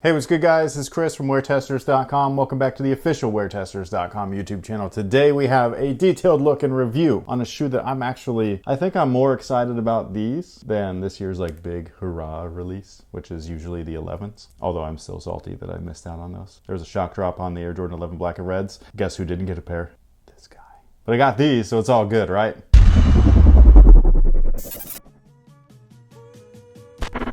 Hey, what's good guys? This is Chris from WearTesters.com. Welcome back to the official WearTesters.com YouTube channel. Today we have a detailed look and review on a shoe that I think I'm more excited about these than this year's like big hurrah release, which is usually the 11s. Although I'm still salty that I missed out on those. There was a shock drop on the Air Jordan 11 Black and Reds. Guess who didn't get a pair? This guy. But I got these, so it's all good, right?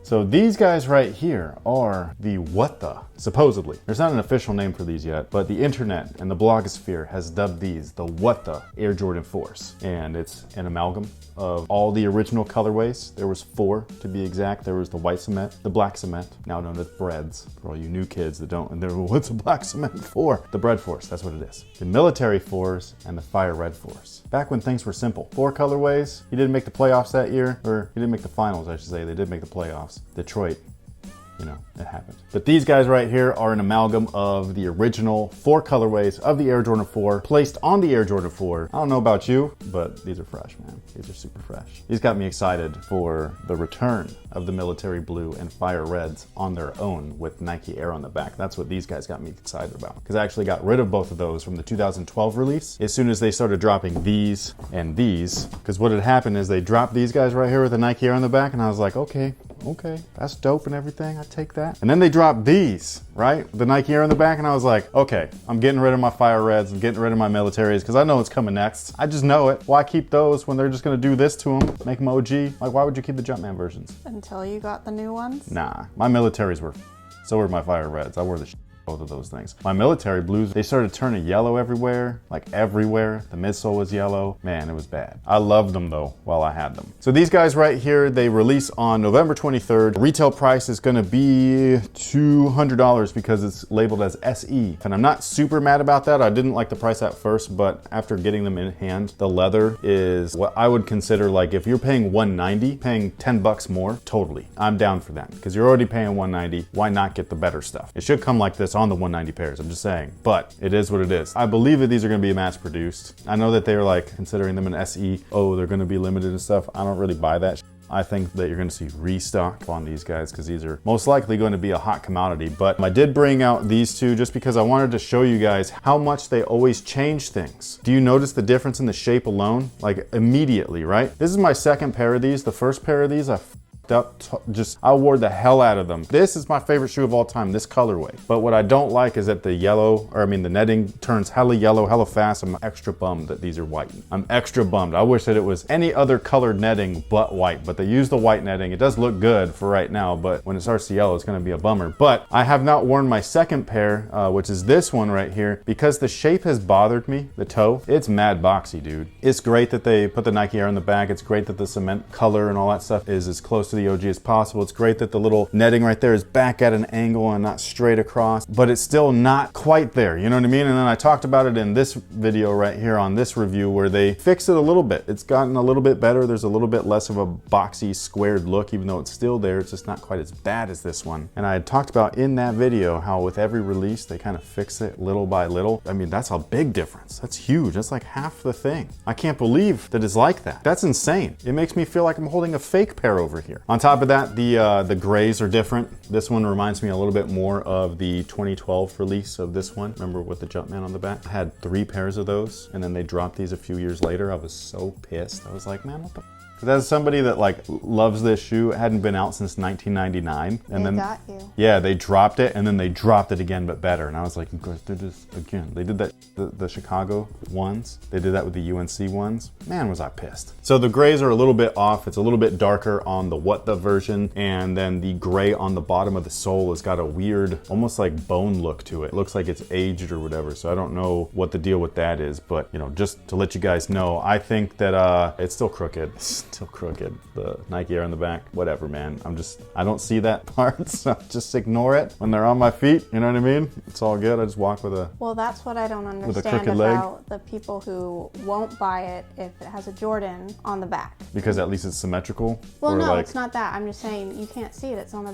So these guys right here are the what the, supposedly. There's not an official name for these yet, but the internet and the blogosphere has dubbed these the what the Air Jordan 4s. And it's an amalgam of all the original colorways. There was 4 to be exact. There was the white cement, the black cement, now known as breads. For all you new kids that don't, and they're, what's a black cement for? The bread force, that's what it is. The military 4s and the fire red 4s. Back when things were simple. 4 colorways. He didn't make the playoffs that year, or he didn't make the finals, I should say. They did make the playoffs. Detroit, you know, it happened. But these guys right here are an amalgam of the original 4 colorways of the Air Jordan 4 placed on the Air Jordan 4. I don't know about you, but these are fresh, man. These are super fresh. These got me excited for the return of the military blue and fire reds on their own with Nike Air on the back. That's what these guys got me excited about, because I actually got rid of both of those from the 2012 release as soon as they started dropping these and these, because what had happened is they dropped these guys right here with the Nike Air on the back, and I was like, okay, that's dope and everything, I take that. And then they dropped these, right? The Nike Air on the back, and I was like, okay, I'm getting rid of my fire reds, I'm getting rid of my militaries, because I know it's coming next. I just know it. Why keep those when they're just gonna do this to them, make them OG? Like, why would you keep the Jumpman versions? Until you got the new ones? Nah, my militaries were, so were my fire reds. I wore the both of those things. My military blues, they started turning yellow everywhere, like everywhere. The midsole was yellow. Man, it was bad. I loved them though while I had them. So these guys right here, they release on November 23rd. Retail price is gonna be $200 because it's labeled as SE. And I'm not super mad about that. I didn't like the price at first, but after getting them in hand, the leather is what I would consider, like, if you're paying $190, paying 10 bucks more, totally. I'm down for that because you're already paying $190. Why not get the better stuff? It should come like this on the 190 pairs, I'm just saying, but it is what it is. I believe that these are gonna be mass produced. I know that they're like considering them an SE. Oh, they're gonna be limited and stuff. I don't really buy that. I think that you're gonna see restock on these guys because these are most likely going to be a hot commodity. But I did bring out these two just because I wanted to show you guys how much they always change things. Do you notice the difference in the shape alone? Like immediately, right? This is my second pair of these. The first pair of these, I wore the hell out of them. This is my favorite shoe of all time, this colorway. But what I don't like is that the netting turns hella yellow, hella fast. I'm extra bummed that these are white. I'm extra bummed. I wish that it was any other colored netting but white, but they use the white netting. It does look good for right now, but when it starts to yellow, it's gonna be a bummer. But I have not worn my second pair, which is this one right here, because the shape has bothered me, the toe. It's mad boxy, dude. It's great that they put the Nike Air on the back. It's great that the cement color and all that stuff is as close to the OG as possible. It's great that the little netting right there is back at an angle and not straight across, but it's still not quite there, you know what I mean? And then I talked about it in this video right here on this review where they fixed it a little bit. It's gotten a little bit better. There's a little bit less of a boxy squared look, even though it's still there. It's just not quite as bad as this one. And I had talked about in that video how with every release they kind of fix it little by little. I mean, that's a big difference. That's huge. That's like half the thing. I can't believe that it's like that. That's insane. It makes me feel like I'm holding a fake pair over here. On top of that, the grays are different. This one reminds me a little bit more of the 2012 release of this one. Remember with the Jumpman on the back? I had 3 pairs of those, and then they dropped these a few years later. I was so pissed. I was like, man, what the? As somebody that like loves this shoe, it hadn't been out since 1999, and then got you. Yeah, they dropped it, and then they dropped it again, but better. And I was like, of course, they're just again. They did that the Chicago ones. They did that with the UNC ones. Man, was I pissed. So the grays are a little bit off. It's a little bit darker on the what the version, and then the gray on the bottom of the sole has got a weird, almost like bone look to it. It looks like it's aged or whatever. So I don't know what the deal with that is, but you know, just to let you guys know, I think that it's still crooked. Still crooked. The Nike Air on the back, whatever, man. I don't see that part, so just ignore it when they're on my feet. You know what I mean? It's all good. I just walk with a. Well, that's what I don't understand about the people who won't buy it if it has a Jordan on the back. Because at least it's symmetrical. Well, no, it's not that. I'm just saying you can't see it. It's on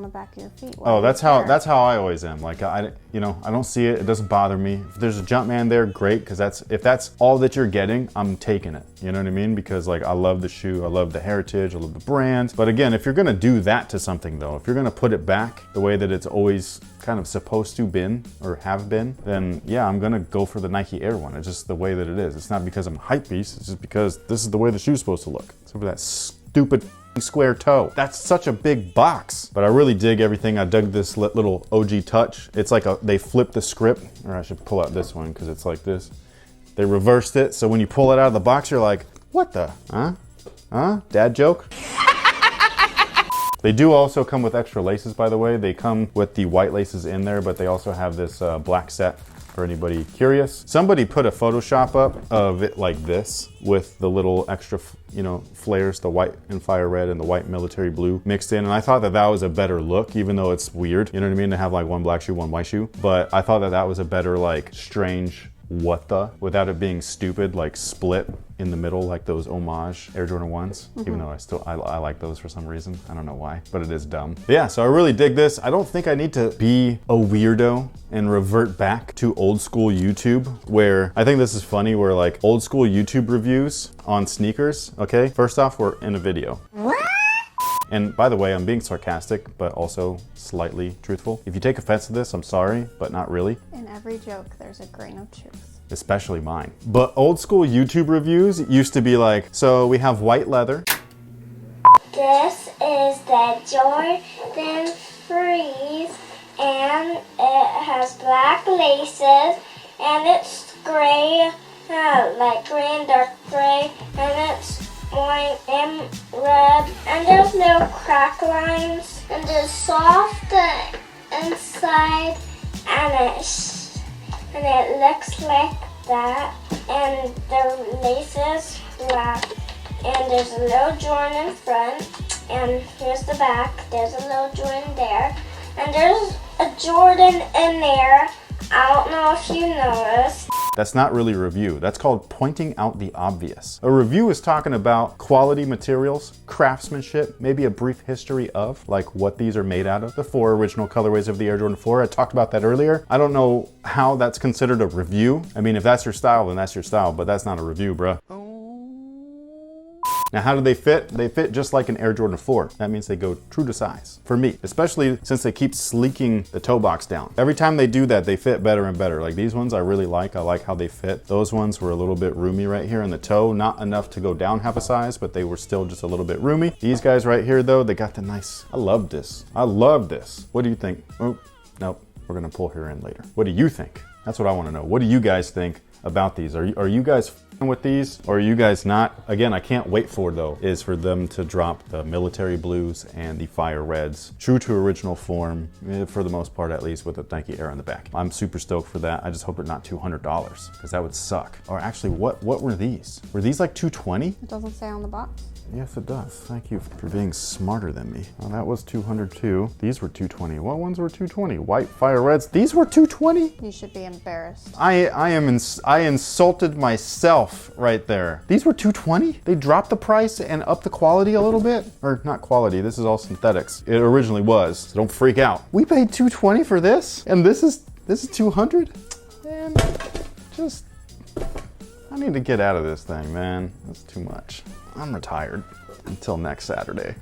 the back of your feet. Oh, that's how I always am. Like I don't see it. It doesn't bother me. If there's a Jumpman there, great. Because if that's all that you're getting, I'm taking it. You know what I mean? Because like I love the shoe. shoe. I love the heritage, I love the brand. But again, if you're gonna do that to something though, if you're gonna put it back the way that it's always kind of supposed to been or have been, then yeah, I'm gonna go for the Nike Air one. It's just the way that it is. It's not because I'm a hype beast, it's just because this is the way the shoe's supposed to look. Except for that stupid square toe. That's such a big box. But I really dig everything. I dug this little OG touch. It's like they flipped the script, or I should pull out this one because it's like this. They reversed it, so when you pull it out of the box, you're like, what the, huh? Dad joke? They do also come with extra laces, by the way. They come with the white laces in there, but they also have this black set for anybody curious. Somebody put a Photoshop up of it like this with the little extra, flares, the white and fire red and the white military blue mixed in. And I thought that that was a better look, even though it's weird, you know what I mean? To have like one black shoe, one white shoe. But I thought that that was a better, like, strange what the, without it being stupid, like split in the middle, like those homage Air Jordan 1s, even though I like those for some reason. I don't know why, but it is dumb. But yeah, so I really dig this. I don't think I need to be a weirdo and revert back to old school YouTube, where I think this is funny, where like old school YouTube reviews on sneakers, okay? First off, we're in a video. And by the way, I'm being sarcastic, but also slightly truthful. If you take offense to this, I'm sorry, but not really. In every joke, there's a grain of truth. Especially mine. But old school YouTube reviews used to be like, so we have white leather. This is the Jordan Freeze, and it has black laces, and it's gray, like gray and dark gray, and it's white and red, and there's little crack lines, and it's soft inside, and it looks like that, and the laces black, and there's a little Jordan in front, and here's the back, there's a little Jordan there, and there's a Jordan in there. I don't know if you noticed. That's not really a review. That's called pointing out the obvious. A review is talking about quality materials, craftsmanship, maybe a brief history of, like, what these are made out of. The 4 original colorways of the Air Jordan 4. I talked about that earlier. I don't know how that's considered a review. I mean, if that's your style, then that's your style, but that's not a review, bruh. Now, how do they fit? They fit just like an Air Jordan 4. That means they go true to size, for me, especially since they keep sleeking the toe box down. Every time they do that, they fit better and better. Like these ones I really like. I like how they fit. Those ones were a little bit roomy right here in the toe. Not enough to go down half a size, but they were still just a little bit roomy. These guys right here though, they got the nice, I love this. I love this. What do you think? Oh, nope, we're gonna pull her in later. What do you think? That's what I wanna know. What do you guys think about these? Are you guys with these, or are you guys not? Again, I can't wait for though is for them to drop the military blues and the fire reds, true to original form, for the most part at least, with the Nike Air on the back. I'm super stoked for that. I just hope they're not $200, because that would suck. Or actually, what were these? Were these like $220? It doesn't say on the box. Yes, it does. Thank you for being smarter than me. Well, that was $202. These were $220. What ones were $220? White fire reds. These were $220? You should be embarrassed. I insulted myself right there. These were $220? They dropped the price and upped the quality a little bit? Or not quality, this is all synthetics. It originally was, so don't freak out. We paid $220 for this? And this is $200? Man, just, I need to get out of this thing, man. That's too much. I'm retired until next Saturday.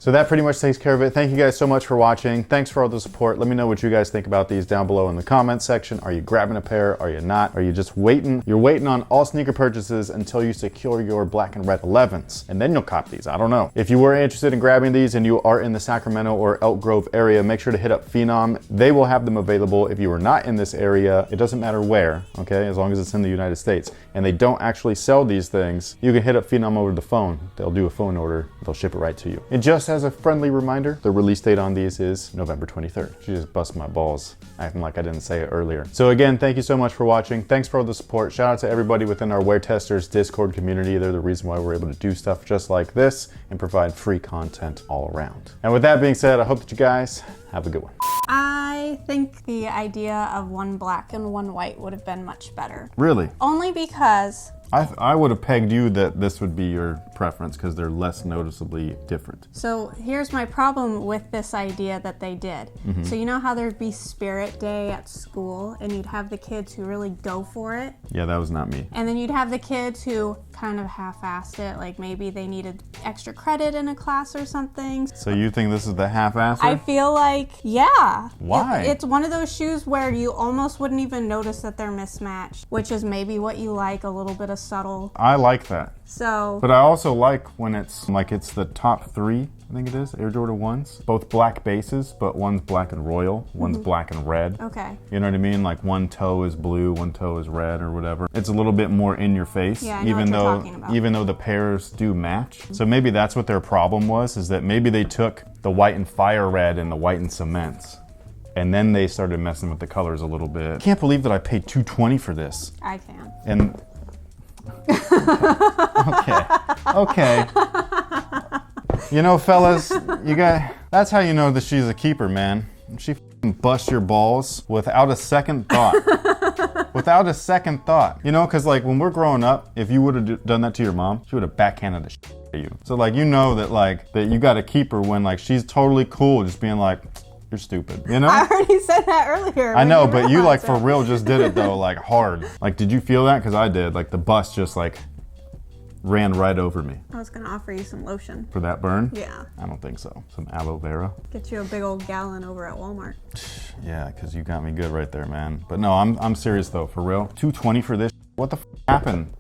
So that pretty much takes care of it. Thank you guys so much for watching. Thanks for all the support. Let me know what you guys think about these down below in the comments section. Are you grabbing a pair? Are you not? Are you just waiting? You're waiting on all sneaker purchases until you secure your black and red 11s, and then you'll cop these. I don't know. If you were interested in grabbing these and you are in the Sacramento or Elk Grove area, make sure to hit up Phenom. They will have them available. If you are not in this area, it doesn't matter where, okay? As long as it's in the United States, and they don't actually sell these things, you can hit up Phenom over the phone. They'll do a phone order. They'll ship it right to you. And just as a friendly reminder, the release date on these is November 23rd. She just busted my balls, acting like I didn't say it earlier. So again, thank you so much for watching. Thanks for all the support. Shout out to everybody within our WearTesters Discord community. They're the reason why we're able to do stuff just like this and provide free content all around. And with that being said, I hope that you guys have a good one. I think the idea of one black and one white would have been much better. Really? Only because I would have pegged you that this would be your preference because they're less noticeably different. So here's my problem with this idea that they did. So you know how there'd be Spirit Day at school and you'd have the kids who really go for it? Yeah, that was not me. And then you'd have the kids who kind of half-assed it, like maybe they needed extra credit in a class or something. So you think this is the half-asser? I feel like, yeah. Why? It's one of those shoes where you almost wouldn't even notice that they're mismatched, which is maybe what you like, a little bit of subtle. I like that. So, But I also like when it's like it's the top 3, I think it is, Air Jordan 1s. Both black bases, but one's black and royal, one's black and red. okay. You know what I mean? Like one toe is blue, one toe is red or whatever. It's a little bit more in your face, Yeah, I know what you're talking about. even though the pairs do match. So maybe that's what their problem was, is that maybe they took the white and fire red and the white and cements, and then they started messing with the colors a little bit. I can't believe that I paid $220 for this. I can. And okay. You know, fellas, that's how you know that she's a keeper, man. She busts your balls without a second thought. Without a second thought. You know, because like when we're growing up, if you would have done that to your mom, she would have backhanded the shit out of you. So like, you know that you got to keep her when like she's totally cool just being like, you're stupid, you know? I already said that earlier. I know, but you like for real just did it though, like hard. Like, did you feel that? Because I did. Like the bus just like ran right over me. I was going to offer you some lotion. For that burn? Yeah. I don't think so. Some aloe vera. Get you a big old gallon over at Walmart. Yeah, because you got me good right there, man. But no, I'm serious though, for real. $220 for this? What the happened?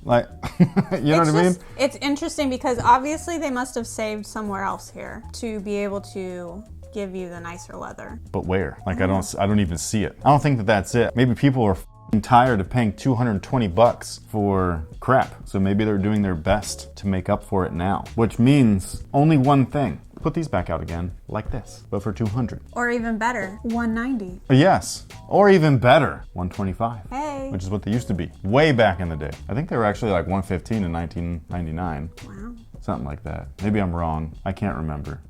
Like, you know what I mean? It's interesting because obviously they must have saved somewhere else here to be able to give you the nicer leather. But where? Like, I don't even see it. I don't think that that's it. Maybe people are tired of paying $220 for crap. So maybe they're doing their best to make up for it now. Which means only one thing. Put these back out again, like this, but for $200. Or even better, $190. Yes, or even better, $125. Hey. Which is what they used to be, way back in the day. I think they were actually like $115 in 1999. Wow. Something like that. Maybe I'm wrong. I can't remember.